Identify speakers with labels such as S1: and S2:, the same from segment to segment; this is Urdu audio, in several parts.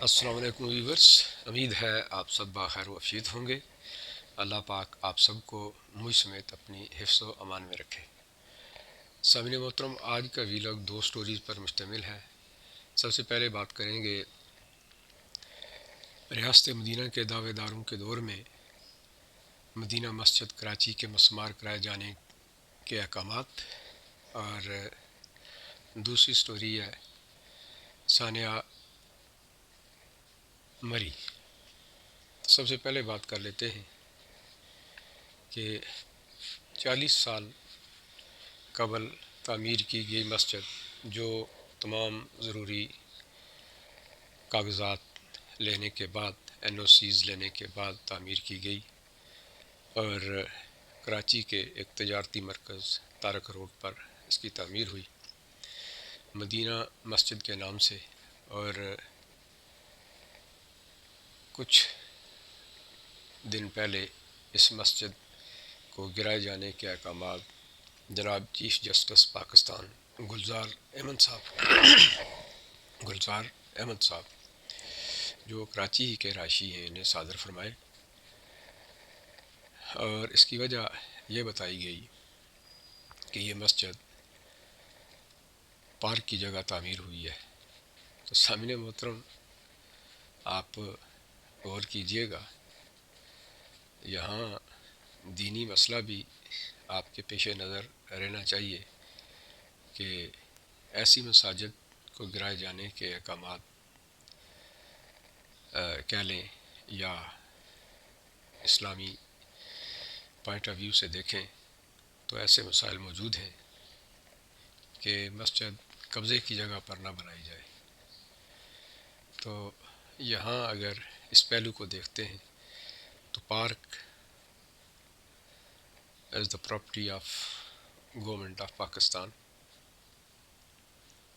S1: السلام علیکم ویورس، امید ہے آپ سب بخیر و عافیت ہوں گے۔ اللہ پاک آپ سب کو مجھ سمیت اپنی حفظ و امان میں رکھے۔ سامعین محترم، آج کا ویلاگ 2 سٹوریز پر مشتمل ہے۔ سب سے پہلے بات کریں گے ریاست مدینہ کے دعوے داروں کے دور میں مدینہ مسجد کراچی کے مسمار کرائے جانے کے احکامات، اور دوسری سٹوری ہے ثانیہ مری۔ سب سے پہلے بات کر لیتے ہیں کہ 40 سال قبل تعمیر کی گئی مسجد، جو تمام ضروری کاغذات لینے کے بعد NOCs لینے کے بعد تعمیر کی گئی، اور کراچی کے ایک تجارتی مرکز تارک روڈ پر اس کی تعمیر ہوئی مدینہ مسجد کے نام سے۔ اور کچھ دن پہلے اس مسجد کو گرائے جانے کے احکامات جناب چیف جسٹس پاکستان گلزار احمد صاحب، جو کراچی ہی کے رہائشی ہیں، نے صادر فرمائے، اور اس کی وجہ یہ بتائی گئی کہ یہ مسجد پارک کی جگہ تعمیر ہوئی ہے۔ تو سامعین محترم، آپ غور کیجئے گا، یہاں دینی مسئلہ بھی آپ کے پیش نظر رہنا چاہیے کہ ایسی مساجد کو گرائے جانے کے احکامات کہہ لیں یا اسلامی پوائنٹ آف ویو سے دیکھیں تو ایسے مسائل موجود ہیں کہ مسجد قبضے کی جگہ پر نہ بنائی جائے۔ تو یہاں اگر اس پہلو کو دیکھتے ہیں تو park as the property of government of Pakistan,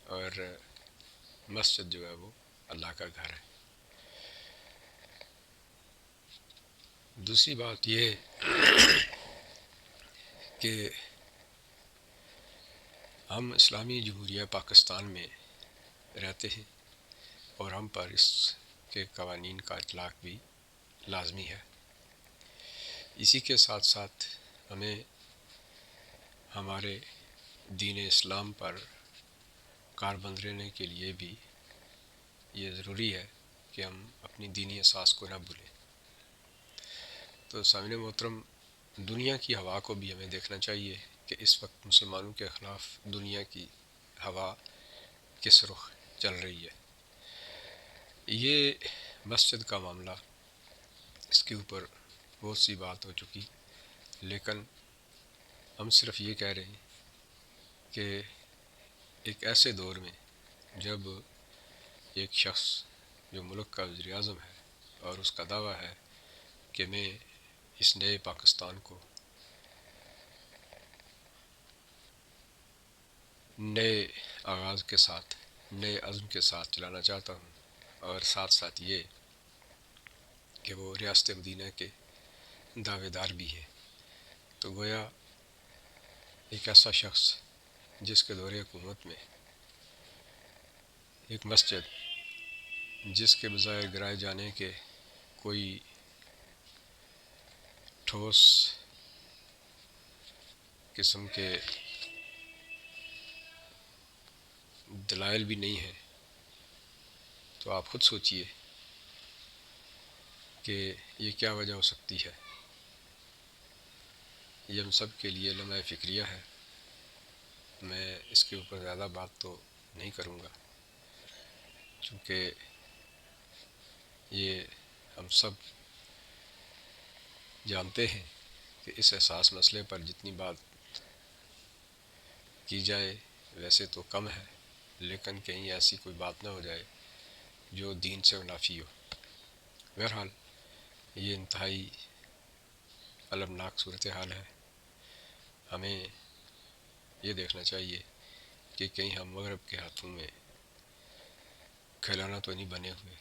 S1: اور مسجد جو ہے وہ اللہ کا گھر ہے۔ دوسری بات یہ ہے کہ ہم اسلامی جمہوریہ پاکستان میں رہتے ہیں، اور ہم پر اس کے قوانین کا اطلاق بھی لازمی ہے۔ اسی کے ساتھ ساتھ ہمیں ہمارے دین اسلام پر کاربند رہنے کے لیے بھی یہ ضروری ہے کہ ہم اپنی دینی اساس کو نہ بھولیں۔ تو سامعین محترم، دنیا کی ہوا کو بھی ہمیں دیکھنا چاہیے کہ اس وقت مسلمانوں کے خلاف دنیا کی ہوا کس رخ چل رہی ہے۔ یہ مسجد کا معاملہ، اس کے اوپر بہت سی بات ہو چکی، لیکن ہم صرف یہ کہہ رہے ہیں کہ ایک ایسے دور میں جب ایک شخص جو ملک کا وزیر اعظم ہے اور اس کا دعویٰ ہے کہ میں اس نئے پاکستان کو نئے آغاز کے ساتھ، نئے عزم کے ساتھ چلانا چاہتا ہوں، اور ساتھ ساتھ یہ کہ وہ ریاست مدینہ کے دعوے دار بھی ہیں، تو گویا ایک ایسا شخص جس کے دور حکومت میں ایک مسجد جس کے بظاہر گرائے جانے کے کوئی ٹھوس قسم کے دلائل بھی نہیں ہیں، تو آپ خود سوچئے کہ یہ کیا وجہ ہو سکتی ہے۔ یہ ہم سب کے لیے لمحہ فکریہ ہے۔ میں اس کے اوپر زیادہ بات تو نہیں کروں گا، چونکہ یہ ہم سب جانتے ہیں کہ اس حساس مسئلے پر جتنی بات کی جائے ویسے تو کم ہے، لیکن کہیں ایسی کوئی بات نہ ہو جائے جو دین سے منافی ہو۔ بہرحال یہ انتہائی المناک صورتحال ہے۔ ہمیں یہ دیکھنا چاہیے کہ کہیں ہم مغرب کے ہاتھوں میں کھلونا تو نہیں بنے ہوئے۔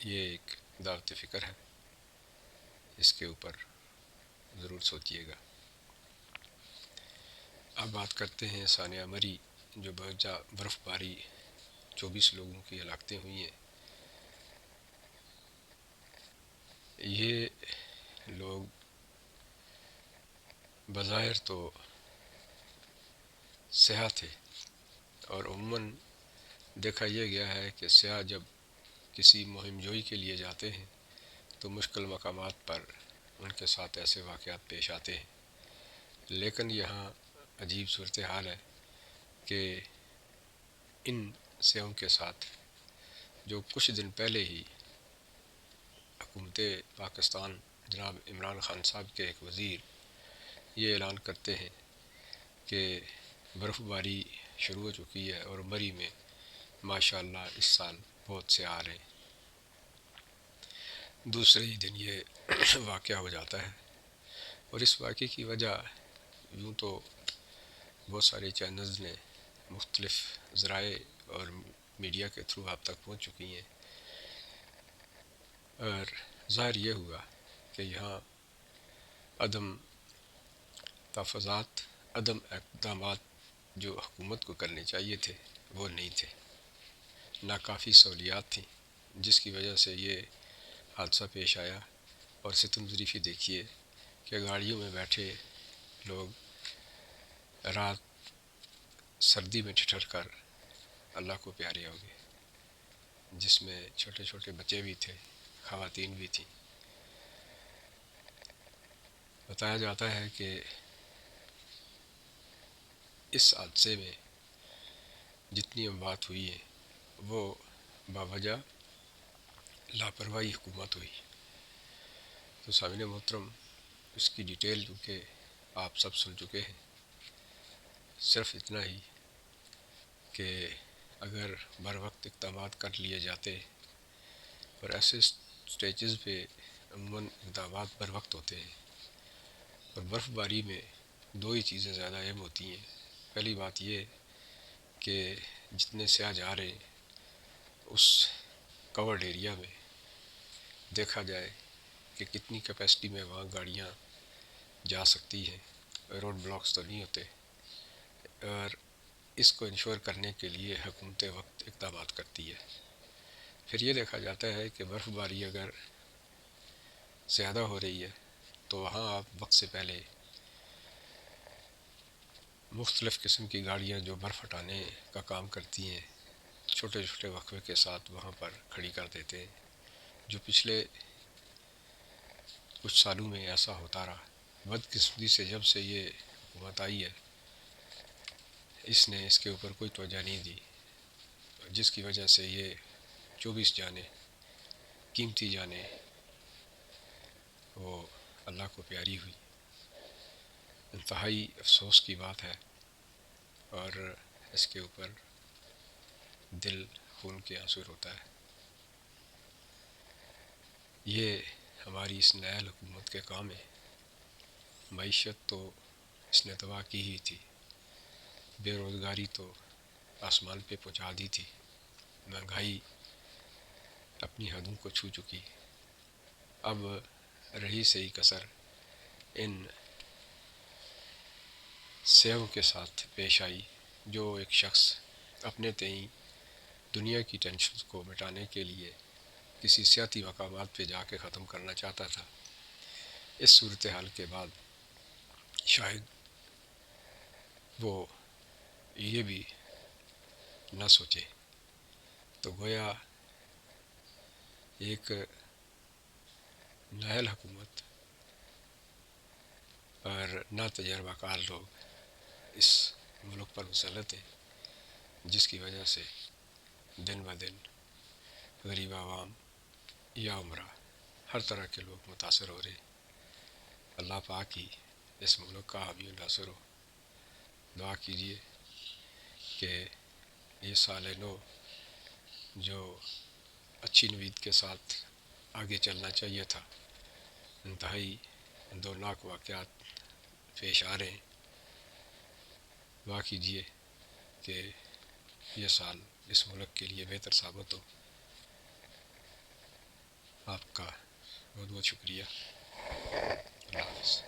S1: یہ ایک دعوت فکر ہے، اس کے اوپر ضرور سوچئے گا۔ اب بات کرتے ہیں ثانیہ مری، جو برف باری 24 لوگوں کی ہلاکتیں ہوئی ہیں۔ یہ لوگ بظاہر تو سیاح تھے، اور عموماً دیکھا یہ گیا ہے کہ سیاح جب کسی مہم جوئی کے لیے جاتے ہیں تو مشکل مقامات پر ان کے ساتھ ایسے واقعات پیش آتے ہیں، لیکن یہاں عجیب صورتحال ہے کہ ان سیاحوں کے ساتھ جو کچھ دن پہلے ہی حکومت پاکستان جناب عمران خان صاحب کے ایک وزیر یہ اعلان کرتے ہیں کہ برف باری شروع ہو چکی ہے اور مری میں ماشاءاللہ اس سال بہت سے آ رہے ہیں، دوسرے ہی دن یہ واقعہ ہو جاتا ہے۔ اور اس واقعے کی وجہ یوں تو بہت سارے چینلز نے مختلف ذرائع اور میڈیا کے تھرو آپ تک پہنچ چکی ہیں، اور ظاہر یہ ہوا کہ یہاں عدم تحفظات، عدم اقدامات جو حکومت کو کرنے چاہیے تھے وہ نہیں تھے، ناکافی سہولیات تھیں، جس کی وجہ سے یہ حادثہ پیش آیا۔ اور ستم ظریفی دیکھیے کہ گاڑیوں میں بیٹھے لوگ رات سردی میں ٹھٹھر کر اللہ کو پیارے ہو گئے، جس میں چھوٹے چھوٹے بچے بھی تھے، خواتین بھی تھیں۔ بتایا جاتا ہے کہ اس حادثے میں جتنی اموات ہوئی ہیں وہ باوجہ لاپرواہی حکومت ہوئی۔ تو سامعین محترم، اس کی ڈیٹیل جو کہ آپ سب سن چکے ہیں، صرف اتنا ہی کہ اگر بر وقت اقدامات کر لیے جاتے، اور ایسے سٹیجز پہ عموماً اقدامات بر وقت ہوتے ہیں، اور برف باری میں دو ہی چیزیں زیادہ اہم ہوتی ہیں۔ پہلی بات یہ کہ جتنے سیاح جا رہے ہیں اس کورڈ ایریا میں دیکھا جائے کہ کتنی کیپیسٹی میں وہاں گاڑیاں جا سکتی ہیں، روڈ بلاکس تو نہیں ہوتے، اور اس کو انشور کرنے کے لیے حکومت وقت اقدامات کرتی ہے۔ پھر یہ دیکھا جاتا ہے کہ برف باری اگر زیادہ ہو رہی ہے تو وہاں آپ وقت سے پہلے مختلف قسم کی گاڑیاں جو برف ہٹانے کا کام کرتی ہیں چھوٹے چھوٹے وقفے کے ساتھ وہاں پر کھڑی کر دیتے ہیں، جو پچھلے کچھ سالوں میں ایسا ہوتا رہا۔ بدقسمتی سے جب سے یہ حکومت آئی ہے اس نے اس کے اوپر کوئی توجہ نہیں دی، جس کی وجہ سے یہ 24 جانیں، قیمتی جانیں، وہ اللہ کو پیاری ہوئی۔ انتہائی افسوس کی بات ہے، اور اس کے اوپر دل خون کے آنسو روتا ہے۔ یہ ہماری اس نائل حکومت کے کام ہے۔ معیشت تو اس نے تباہ کی ہی تھی، بے روزگاری تو آسمان پہ پہنچا دی تھی، مہنگائی اپنی حدوں کو چھو چکی۔ اب رہی صحیح کسر ان سیاحوں کے ساتھ پیش آئی، جو ایک شخص اپنے تئیں دنیا کی ٹینشنز کو مٹانے کے لیے کسی سیاحتی مقامات پہ جا کے ختم کرنا چاہتا تھا۔ اس صورتحال کے بعد شاید وہ یہ بھی نہ سوچے، تو گویا ایک نااہل حکومت اور ناتجربہ کار لوگ اس ملک پر مسلط ہیں، جس کی وجہ سے دن بہ دن غریب عوام یا عمرہ ہر طرح کے لوگ متاثر ہو رہے ہیں۔ اللہ پاک ہی اس ملک کا حامی و ناصر ہو۔ دعا کیجیے کہ یہ سال نو جو اچھی نوید کے ساتھ آگے چلنا چاہیے تھا، انتہائی دردناک واقعات پیش آ رہے ہیں۔ دعا کیجیے کہ یہ سال اس ملک کے لیے بہتر ثابت ہو۔ آپ کا بہت بہت شکریہ۔ اللہ حافظ۔